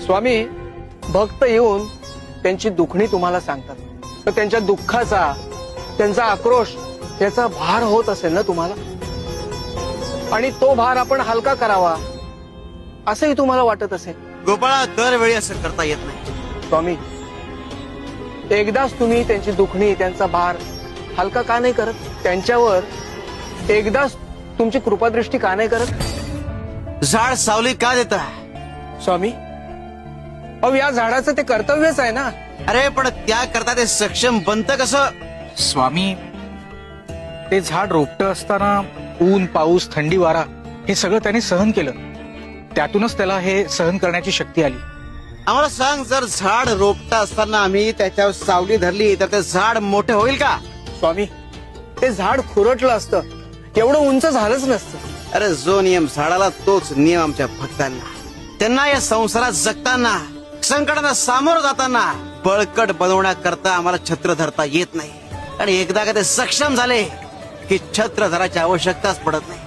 स्वामी, भक्त येऊन त्यांची दुखणी तुम्हाला सांगतात, तर त्यांच्या दुःखाचा, त्यांचा आक्रोश याचा भार होत असेल ना तुम्हाला, आणि तो भार आपण हलका करावा असंही तुम्हाला वाटत असेल. गोपाळा, दरवेळी असं करता येत नाही. स्वामी, एकदाच तुम्ही त्यांची दुखणी, त्यांचा भार हलका का नाही करत? त्यांच्यावर एकदाच तुमची कृपादृष्टी का नाही करत? झाड सावली का देत? स्वामी, अहो या झाडाचं ते कर्तव्यच आहे ना. अरे पण त्या करता ते सक्षम बनतं कसं? स्वामी, ते झाड रोपटं असताना ऊन, पाऊस, थंडी, वारा हे सगळं त्याने सहन केलं. त्यातूनच त्याला हे सहन करण्याची शक्ती आली. आम्हाला सांग, जर झाड रोपटा असताना आम्ही त्याच्यावर सावली धरली तर ते झाड मोठे होईल का? स्वामी, ते झाड खुरटलं असतं, एवढं उंच झालंच नसतं. अरे जो नियम झाडाला तोच नियम आमच्या भक्तांना. त्यांना या संसारात जगताना, संकटांना सामोरं जाताना बळकट बनवण्याकरता आम्हाला छत्र धरता येत नाही. आणि एकदा का ते सक्षम झाले की छत्र धराची आवश्यकताच पडत नाही.